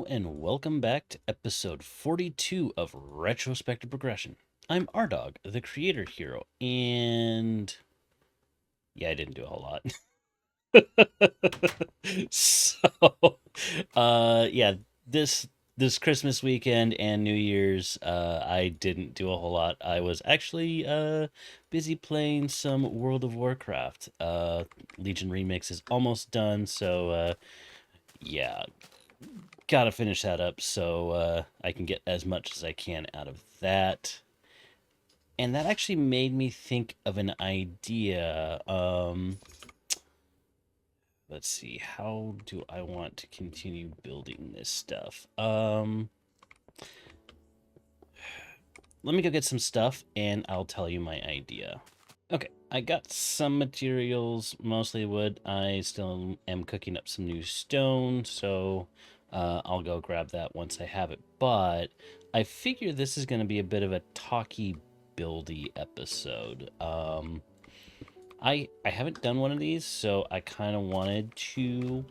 and welcome back to episode 42 of Retrospective Progression. I'm Aredawg, the creator hero, and yeah, I didn't do a whole lot. so, yeah, this this Christmas weekend and New Year's, I didn't do a whole lot. I was actually busy playing some World of Warcraft. Legion Remix is almost done, so yeah, gotta finish that up so I can get as much as I can out of that. And that actually made me think of an idea. Let's see, how do I want to continue building this stuff? Let me go get some stuff and I'll tell you my idea. Okay, I got some materials, mostly wood. I still am cooking up some new stone, so I'll go grab that once I have it. But I figure this is going to be a bit of a talky, buildy episode. I haven't done one of these, so I kind of wanted to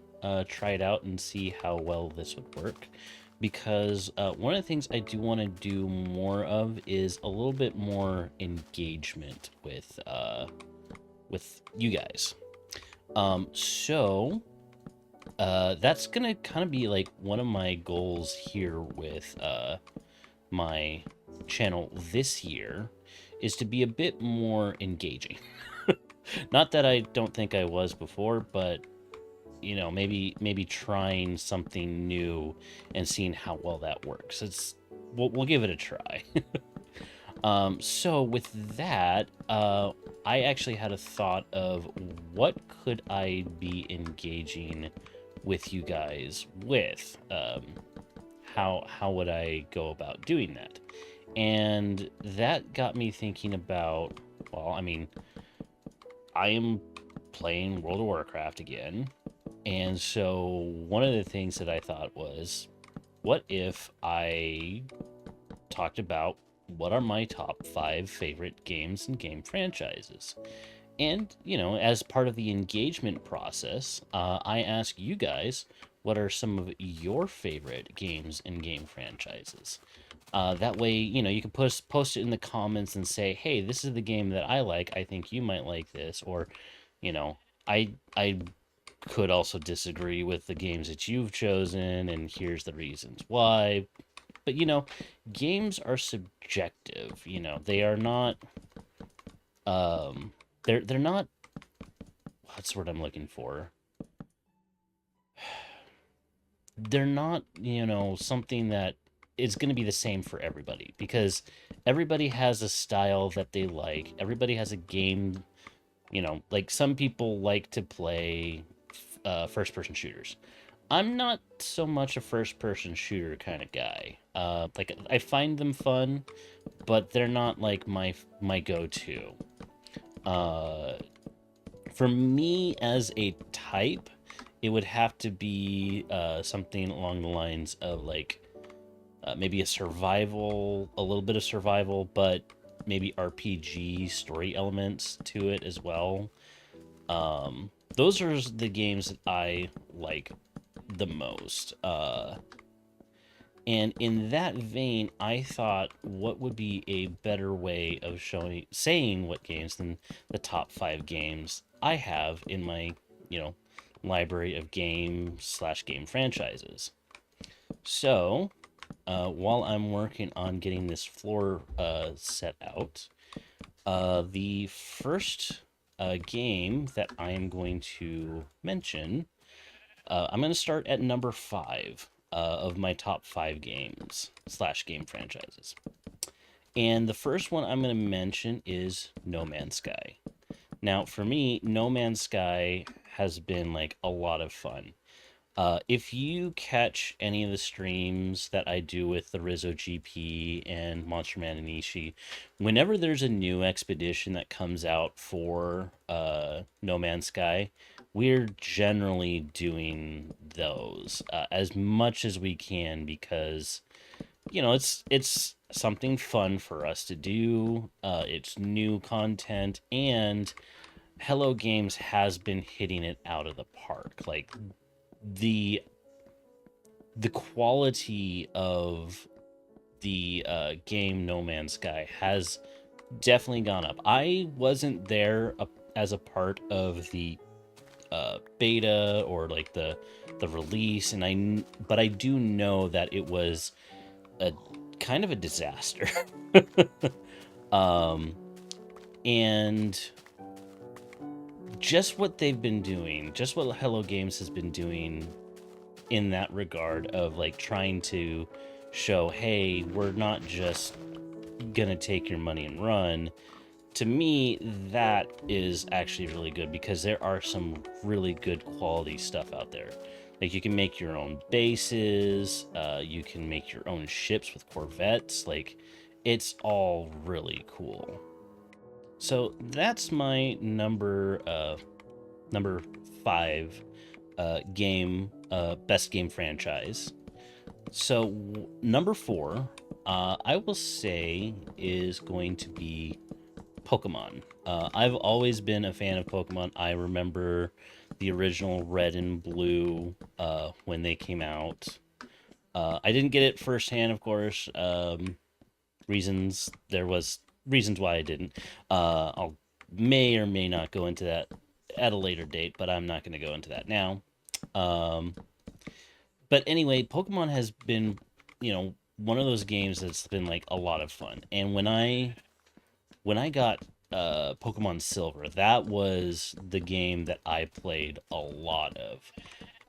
try it out and see how well this would work. Because one of the things I do want to do more of is a little bit more engagement with you guys. So that's gonna kind of be like one of my goals here with my channel this year is to be a bit more engaging. Not that I don't think I was before, but maybe trying something new and seeing how well that works. We'll give it a try. So with that, I actually had a thought of what could I be engaging with you guys with. How would I go about doing that? And that got me thinking about, well, I mean, I am playing World of Warcraft again. And so one of the things that I thought was, what if I talked about what are my top 5 favorite games and game franchises? And, as part of the engagement process, I ask you guys, what are some of your favorite games and game franchises? That way, you can post it in the comments and say, hey, this is the game that I like. I think you might like this. Or, you know, I could also disagree with the games that you've chosen, and here's the reasons why. But games are subjective. They are not. They're not. What's the word I'm looking for? They're not. Something that is going to be the same for everybody because everybody has a style that they like. Everybody has a game. Like some people like to play first-person shooters. I'm not so much a first-person shooter kind of guy. Like I find them fun, but they're not like my go-to. Uh, for me as a type, it would have to be something along the lines of like maybe a little bit of survival, but maybe RPG story elements to it as well. Those are the games that I like the most. And in that vein, I thought, what would be a better way of saying what games than the top 5 games I have in my, you know, library of game/game franchises. So, while I'm working on getting this floor set out, the first game that I am going to mention, I'm going to start at number 5 of my top 5 games/game franchises. And the first one I'm going to mention is No Man's Sky. Now, for me, No Man's Sky has been like a lot of fun. If you catch any of the streams that I do with the Rizzo GP and Monster Man and Ishii, whenever there's a new expedition that comes out for No Man's Sky, we're generally doing those as much as we can because it's something fun for us to do. It's new content, and Hello Games has been hitting it out of the park. Like the the quality of the game No Man's Sky has definitely gone up. I wasn't there as a part of the beta or like the release, but I do know that it was a kind of a disaster. um, and just what they've been doing, just what Hello Games has been doing in that regard of like trying to show, hey, we're not just gonna take your money and run. To me, that is actually really good because there are some really good quality stuff out there. Like you can make your own bases, you can make your own ships with corvettes. Like it's all really cool. So that's my number 5 game best game franchise. So number 4, I will say is going to be Pokemon. I've always been a fan of Pokemon. I remember the original Red and Blue when they came out. I didn't get it firsthand, of course. There was reasons why I didn't. I'll may or may not go into that at a later date, but I'm not going to go into that now. Um, but anyway, Pokemon has been, one of those games that's been like a lot of fun. And when I got Pokemon Silver, that was the game that I played a lot of.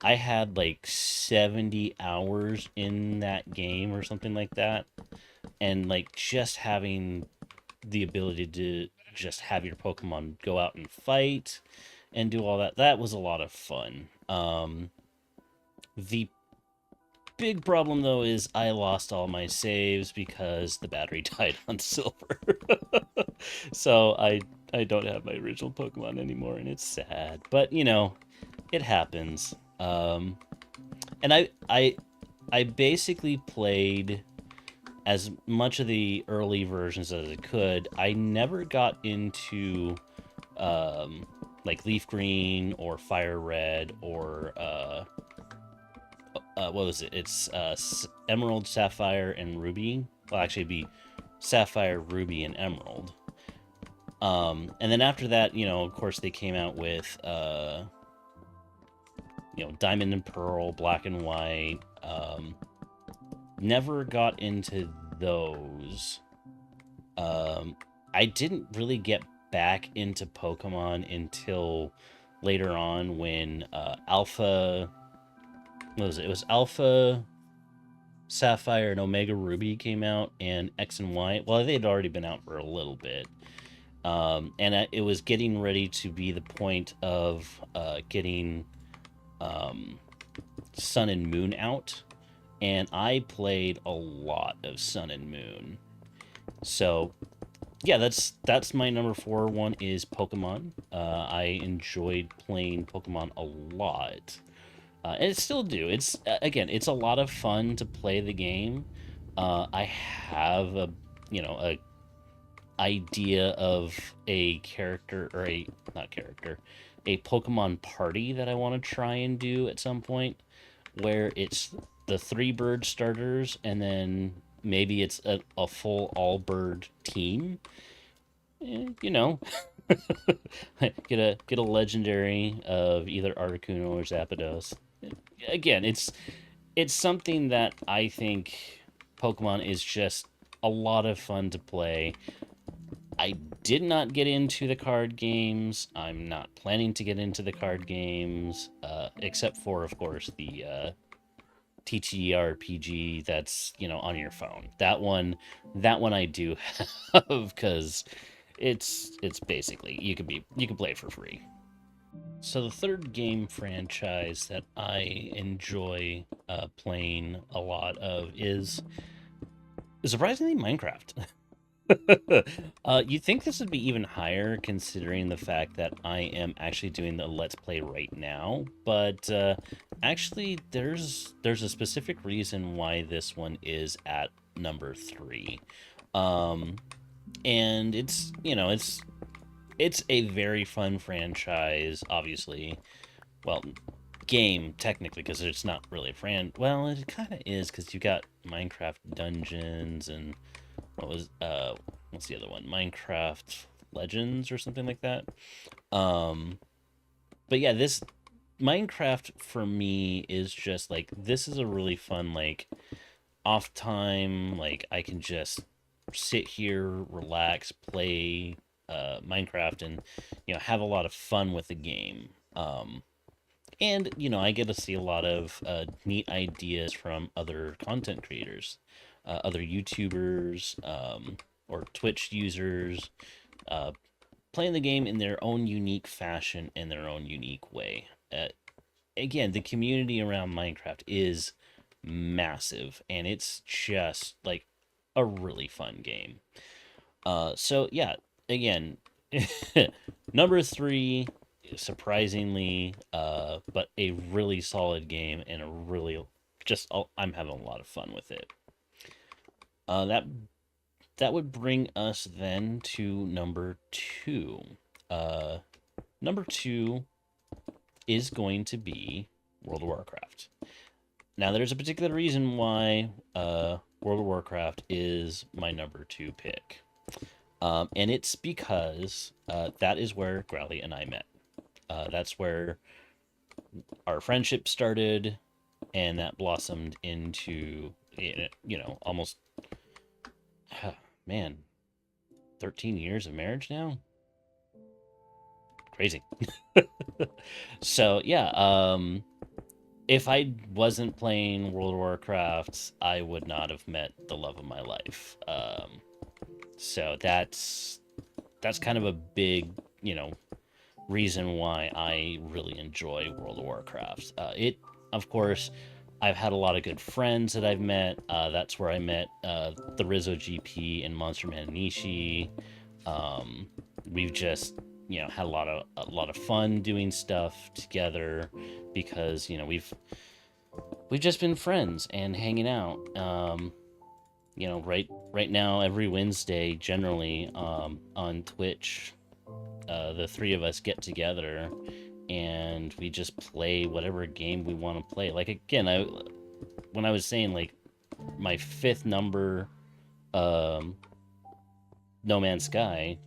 I had like 70 hours in that game or something like that. And like just having the ability to just have your Pokemon go out and fight and do all that, that was a lot of fun. The big problem though is I lost all my saves because the battery died on Silver. So I don't have my original Pokemon anymore, and it's sad. But it happens. And I basically played as much of the early versions as I could. I never got into like Leaf Green or Fire Red or what was it? It's Emerald, Sapphire, and Ruby. Well, actually, it'd be Sapphire, Ruby, and Emerald. And then after that, of course, they came out with Diamond and Pearl, Black and White. Never got into those. I didn't really get back into Pokemon until later on when Alpha. What was it? It was Alpha Sapphire and Omega Ruby came out, and X and Y. Well, they had already been out for a little bit. And it was getting ready to be the point of getting Sun and Moon out, and I played a lot of Sun and Moon. So yeah, that's my number 4 one is Pokemon. I enjoyed playing Pokemon a lot, and it still do. It's again, it's a lot of fun to play the game. I have a idea of a character or a not character, a Pokemon party that I want to try and do at some point, where it's the 3 bird starters and then maybe it's a full all bird team. You know, get a legendary of either Articuno or Zapdos. Again, it's something that I think Pokemon is just a lot of fun to play. I did not get into the card games. I'm not planning to get into the card games, except for, of course, the TTRPG that's on your phone. That one I do have because it's basically you can play it for free. So the third game franchise that I enjoy playing a lot of is surprisingly Minecraft. You'd think this would be even higher considering the fact that I am actually doing the Let's Play right now, but actually there's a specific reason why this one is at number 3. And it's a very fun franchise, obviously. Well, game technically, because it's not really a well, it kind of is, because you got Minecraft Dungeons and what's the other one, Minecraft Legends or something like that. um but yeah, this Minecraft for me is just like, this is a really fun, like, off time. Like, I can just sit here, relax, play Minecraft, and have a lot of fun with the game. And I get to see a lot of neat ideas from other content creators, other YouTubers, or Twitch users, uh, playing the game in their own unique fashion, in their own unique way. Again, the community around Minecraft is massive, and it's just like a really fun game. So yeah, again, number three, surprisingly, but a really solid game, and a really I'm having a lot of fun with it. That would bring us then to number two. Uh, Number two is going to be World of Warcraft. Now, there's a particular reason why World of Warcraft is my number two pick. And it's because that is where Growly and I met. That's where our friendship started, and that blossomed into, almost, man, 13 years of marriage now? Crazy. So, yeah, if I wasn't playing World of Warcraft, I would not have met the love of my life. So that's kind of a big, reason why I really enjoy World of Warcraft. Of course, I've had a lot of good friends that I've met. That's where I met the Rizzo GP and Monster Man Nishi. We've just had a lot of fun doing stuff together, because we've just been friends and hanging out. Right now, every Wednesday, generally, on Twitch, the three of us get together and we just play whatever game we want to play. Like, again, when I was saying, like, my fifth number, No Man's Sky,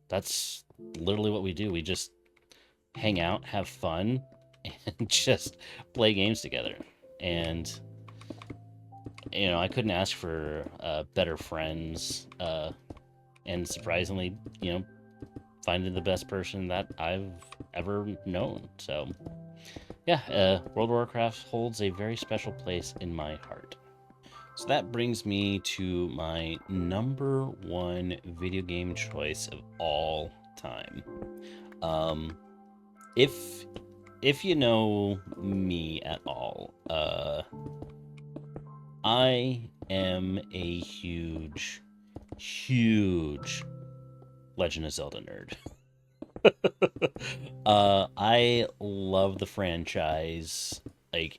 that's literally what we do. We just hang out, have fun, and just play games together. And I couldn't ask for better friends. And surprisingly, finding the best person that I've ever known. So, yeah, World of Warcraft holds a very special place in my heart. So that brings me to my number one video game choice of all time. If you know me at all, I am a huge Legend of Zelda nerd. I love the franchise. Like,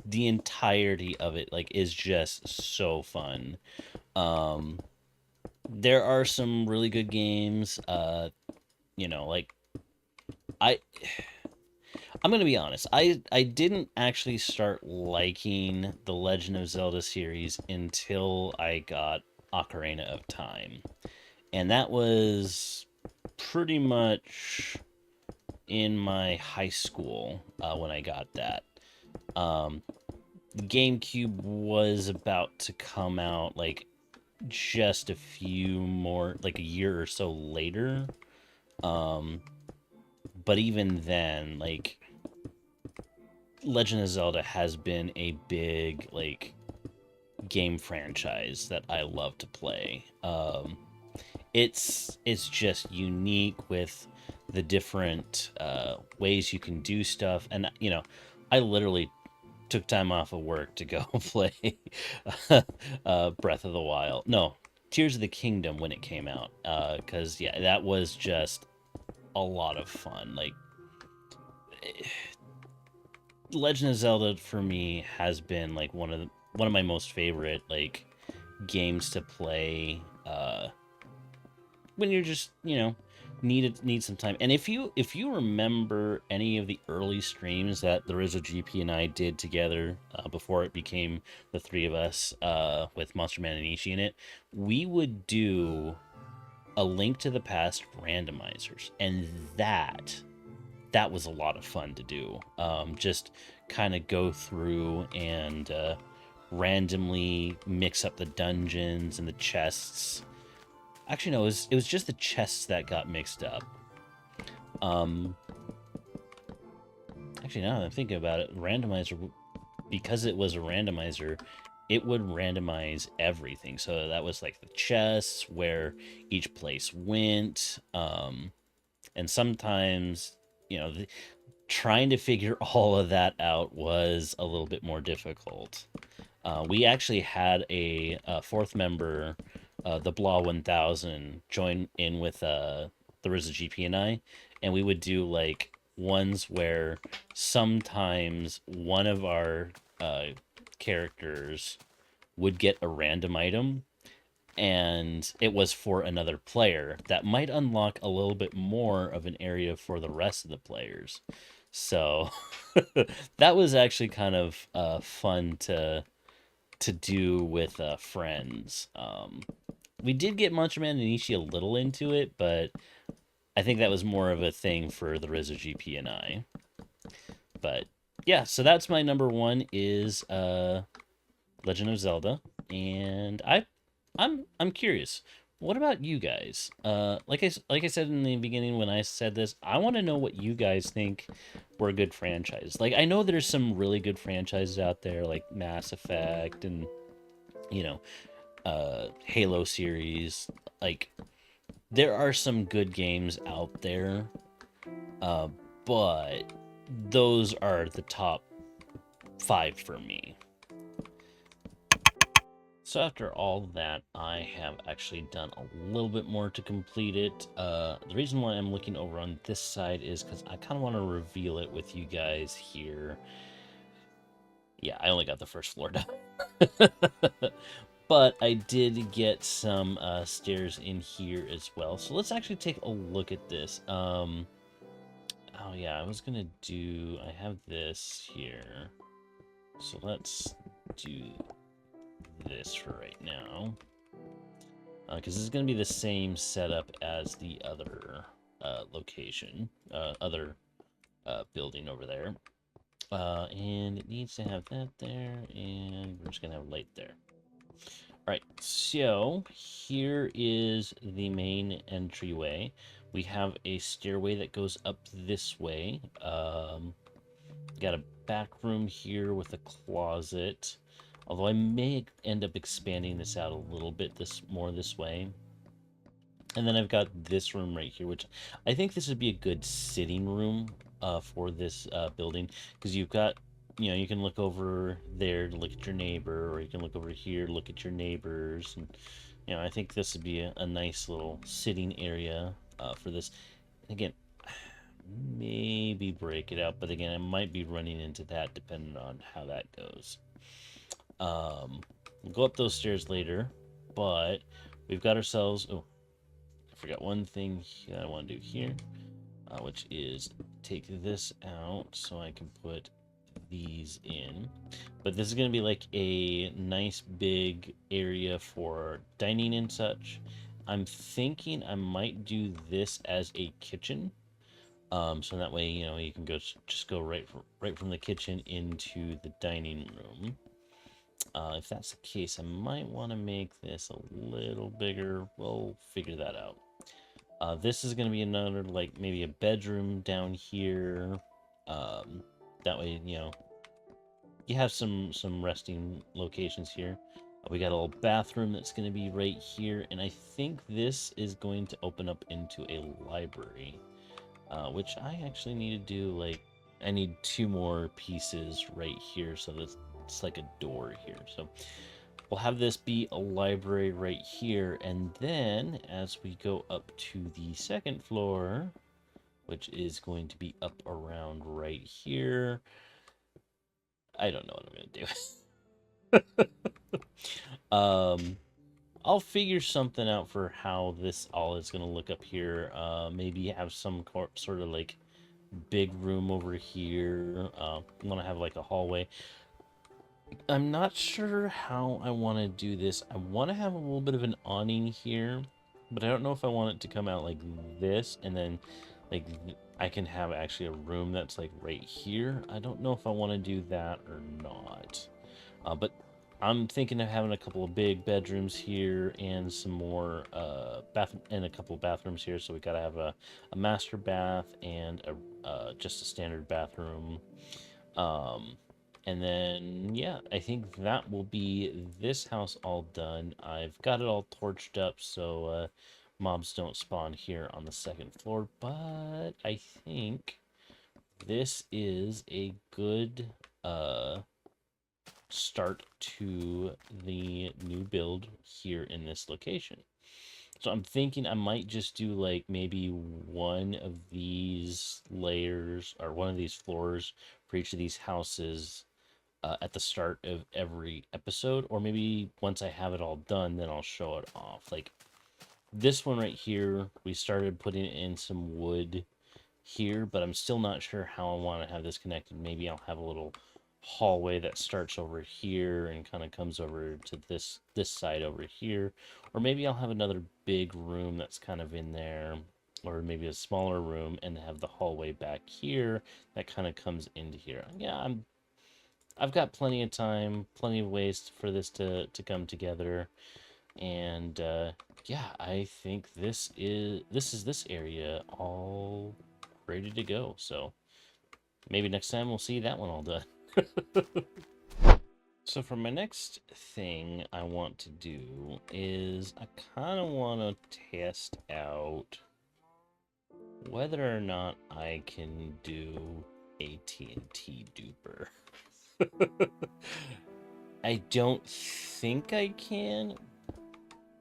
the entirety of it, like, is just so fun. There are some really good games. Like, I'm gonna be honest. I didn't actually start liking the Legend of Zelda series until I got Ocarina of Time, and that was pretty much in my high school when I got that. The GameCube was about to come out, like, just a few more, like a year or so later. But even then, like, Legend of Zelda has been a big, like, game franchise that I love to play. It's just unique with the different ways you can do stuff, and I literally took time off of work to go play Breath of the Wild. No, Tears of the Kingdom when it came out, because yeah, that was just a lot of fun. Like, Legend of Zelda for me has been like one of my most favorite, like, games to play when you're just need some time. And if you remember any of the early streams that there is a GP and I did together before it became the three of us with Monster Man and Ishi in it, we would do a Link to the Past randomizers, and that was a lot of fun to do. Just kind of go through and randomly mix up the dungeons and the chests. Actually, no, it was just the chests that got mixed up. Um, Actually, now that I'm thinking about it, randomizer, because it was a randomizer, it would randomize everything. So that was like the chests, where each place went, and sometimes, you know, trying to figure all of that out was a little bit more difficult. We actually had a fourth member, the Blah 1000, join in with the RZA GP and we would do like ones where sometimes one of our characters would get a random item and it was for another player that might unlock a little bit more of an area for the rest of the players. So that was actually kind of fun to do with friends. We did get Munchman and Ishi a little into it, but I think that was more of a thing for the RZA GP and I. But yeah, so that's my number one is Legend of Zelda, and I'm curious. What about you guys? Like I said in the beginning when I said this, I want to know what you guys think were good franchises. Like I know there's some really good franchises out there, like Mass Effect and you know Halo series. Like there are some good games out there, uh, but those are the top five for me. So after all that, I have actually done a little bit more to complete it. The reason why I'm looking over on this side is because I kind of want to reveal it with you guys here. Yeah, I only got the first floor done. But I did get some stairs in here as well. So let's actually take a look at this. Oh yeah, I was gonna do, I have this here. So let's do this for right now. Because this is going to be the same setup as the other location, other building over there. And it needs to have that there, and we're just going to have light there. All right, so here is the main entryway. We have a stairway that goes up this way. Got a back room here with a closet. Although I may end up expanding this out a little bit this way. And then I've got this room right here, which I think this would be a good sitting room for this building, because you've got, you can look over there to look at your neighbor, or you can look over here, look at your neighbors, and I think this would be a nice little sitting area for this. Again, maybe break it out, but again, I might be running into that depending on how that goes. We'll go up those stairs later, but we've got ourselves, oh, I forgot one thing that I want to do here, which is take this out so I can put these in. But this is going to be like a nice big area for dining and such. I'm thinking I might do this as a kitchen. So that way, you can just go right from the kitchen into the dining room. If that's the case, I might want to make this a little bigger. We'll figure that out. This is going to be another, like, maybe a bedroom down here. That way, you have some resting locations here. We got a little bathroom that's going to be right here. And I think this is going to open up into a library, which I actually need to do, like, I need 2 more pieces right here so that it's like a door here. So we'll have this be a library right here, and then as we go up to the second floor, which is going to be up around right here, I don't know what I'm gonna do. I'll figure something out for how this all is going to look up here. Maybe have some sort of like big room over here. Want to have like a hallway. I'm not sure how I want to do this. I want to have a little bit of an awning here, but I don't know if I want it to come out like this and then like I can have actually a room that's like right here. I don't know if I want to do that or not. But I'm thinking of having a couple of big bedrooms here and some more bath and a couple of bathrooms here. So we gotta have a master bath and a just a standard bathroom. Um, and then yeah, I think that will be this house all done. I've got it all torched up so mobs don't spawn here on the second floor. But I think this is a good start to the new build here in this location. So I'm thinking I might just do like maybe one of these layers or one of these floors for each of these houses at the start of every episode, or maybe once I have it all done, then I'll show it off. Like this one right here, we started putting in some wood here, but I'm still not sure how I want to have this connected. Maybe I'll have a little hallway that starts over here and kind of comes over to this side over here, or maybe I'll have another big room that's kind of in there, or maybe a smaller room and have the hallway back here that kind of comes into here. Yeah, I've got plenty of time, plenty of ways for this to come together, and yeah, I think this area all ready to go. So maybe next time we'll see that one all done. So for my next thing I want to do is I kind of want to test out whether or not I can do AT&T duper. I don't think I can,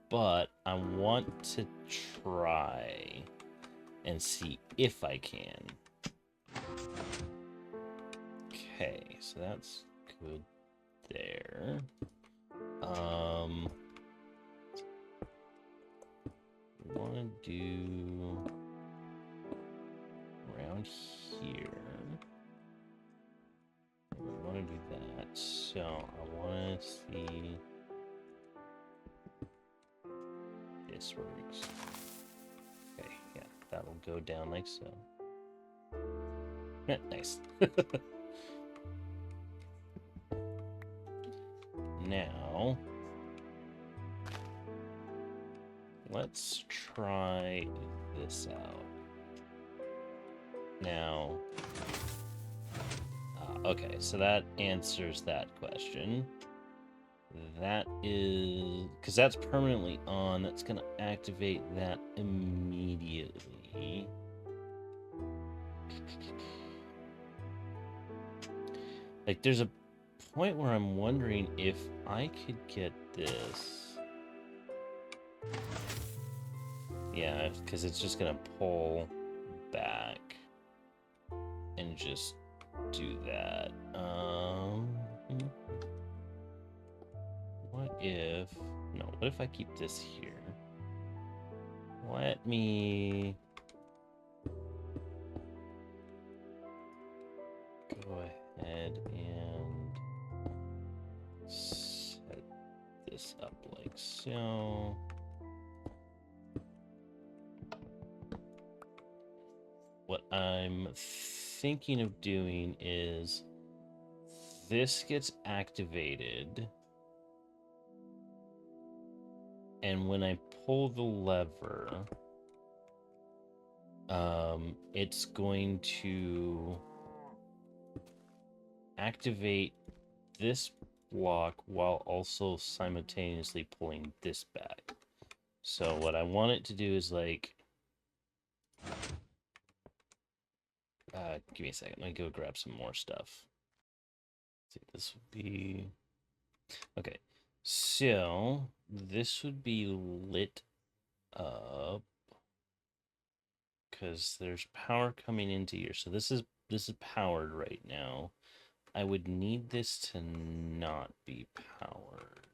but I want to try and see if I can. Okay, so that's good there. Want to do around here. We want to do that. So I want to see this works. Okay, yeah, that'll go down like so. Nice. Now, let's try this out. Now, okay, so that answers that question. That is, because that's permanently on, that's going to activate that immediately. Like, there's a point where I'm wondering if I could get this. Yeah, because it's just going to pull back and just do that. What if... No, what if I keep this here? Let me... go ahead and set this up like so. What I'm thinking of doing is this gets activated, and when I pull the lever, it's going to activate this block while also simultaneously pulling this back. So what I want it to do is like, give me a second. Let me go grab some more stuff. Let's see, this would be okay. So this would be lit up because there's power coming into here. So this is powered right now. I would need this to not be powered.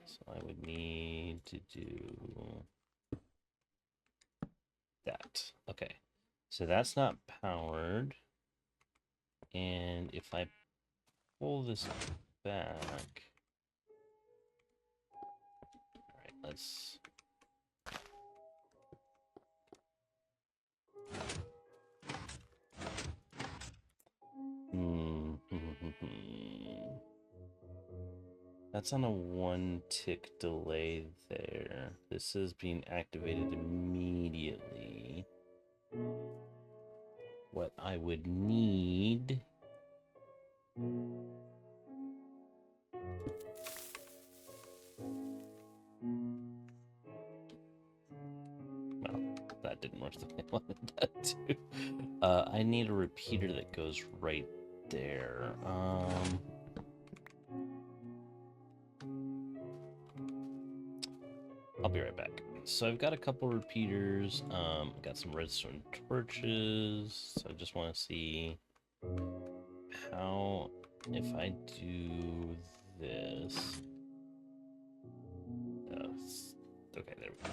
So I would need to do that. Okay. So that's not powered. And if I pull this back... Alright, let's... That's on a 1-tick delay there. This is being activated immediately. What I would need... Well, that didn't work the way I wanted that to. I need a repeater that goes right there. I'll be right back. So I've got a couple repeaters. Got some redstone torches. So I just want to see how, if I do this. Okay, there we go.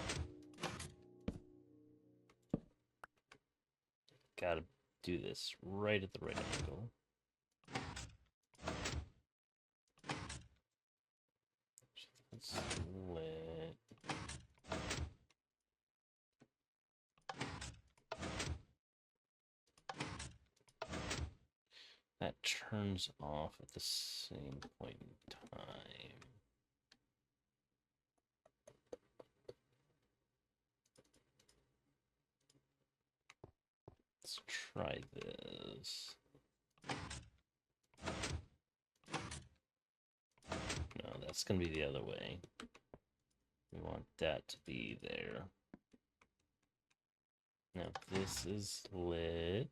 Gotta do this right at the right angle. That's lit. That turns off at the same point in time. Let's try this. No, that's going to be the other way. We want that to be there. Now, this is lit.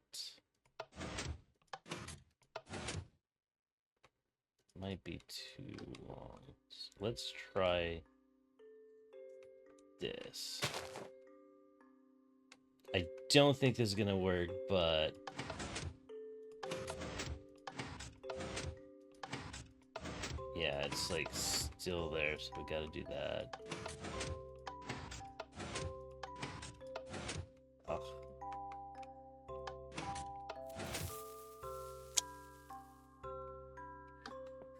Might be too long. So let's try this. I don't think this is going to work, but... yeah, it's like still there, so we gotta do that. Ugh.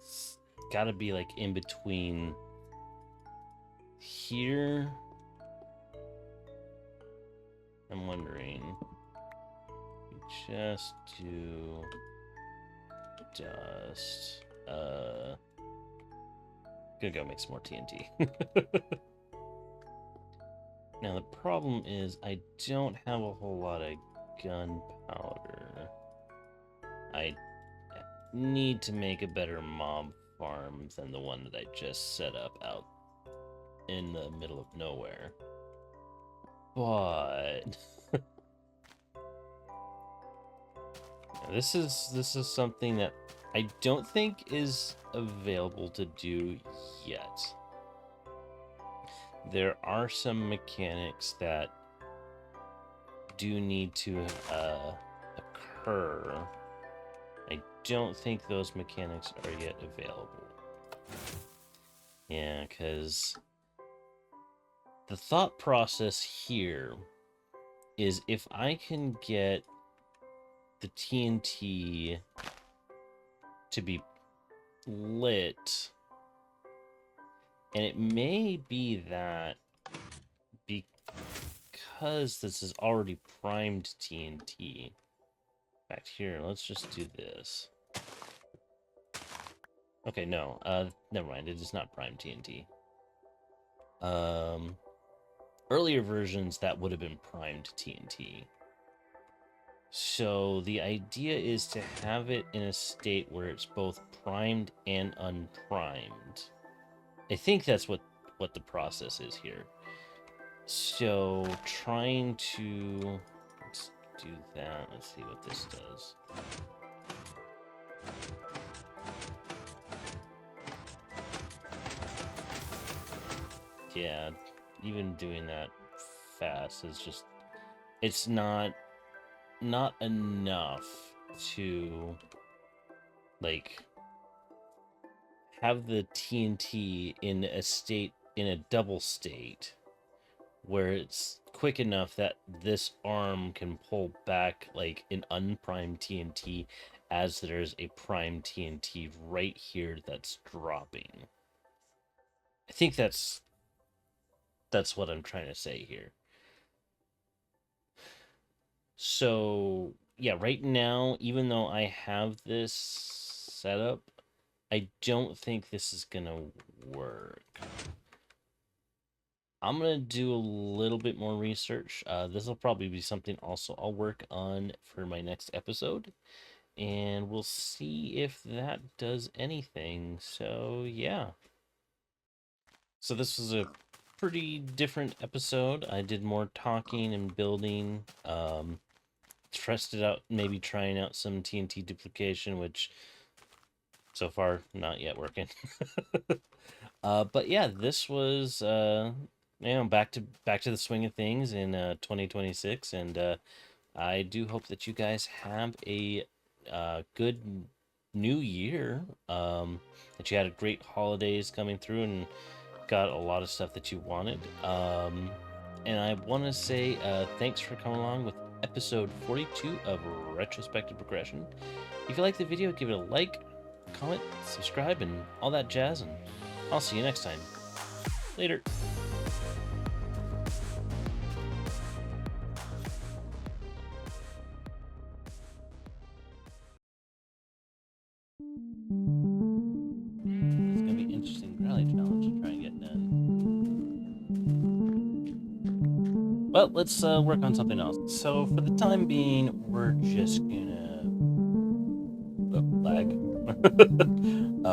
It's gotta be like in between here. I'm wondering. Just do dust. Gonna go make some more TNT. Now the problem is I don't have a whole lot of gunpowder. I need to make a better mob farm than the one that I just set up out in the middle of nowhere. But this is something that I don't think is available to do yet. There are some mechanics that do need to occur. I don't think those mechanics are yet available. Yeah, because the thought process here is if I can get the TNT to be lit, and it may be that because this is already primed TNT. In fact, here, let's just do this. Okay, no, never mind, it is not primed TNT. Earlier versions, that would have been primed TNT. So the idea is to have it in a state where it's both primed and unprimed. I think that's what the process is here. So trying to... let's do that. Let's see what this does. Yeah, even doing that fast is just... it's not enough to, like, have the TNT in a double state where it's quick enough that this arm can pull back like an unprimed TNT as there's a primed TNT right here that's dropping. I think that's what I'm trying to say here. So, yeah, right now, even though I have this set up, I don't think this is gonna work. I'm gonna do a little bit more research. This will probably be something also I'll work on for my next episode, and we'll see if that does anything. So, yeah. So this was a pretty different episode. I did more talking and building. Tested out, maybe trying out some TNT duplication, which so far not yet working. But yeah, this was back to the swing of things in 2026, and I do hope that you guys have a good new year. That you had a great holidays coming through and got a lot of stuff that you wanted. And I want to say thanks for coming along with episode 42 of Retrospective Progression. If you like the video, give it a like, comment, subscribe, and all that jazz, and I'll see you next time. Later. It's gonna be an interesting rally challenge to try and get done. Well, let's work on something else. So for the time being, we're just gonna lag.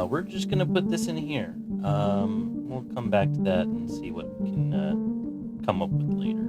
We're just gonna put this in here. We'll come back to that and see what we can come up with later.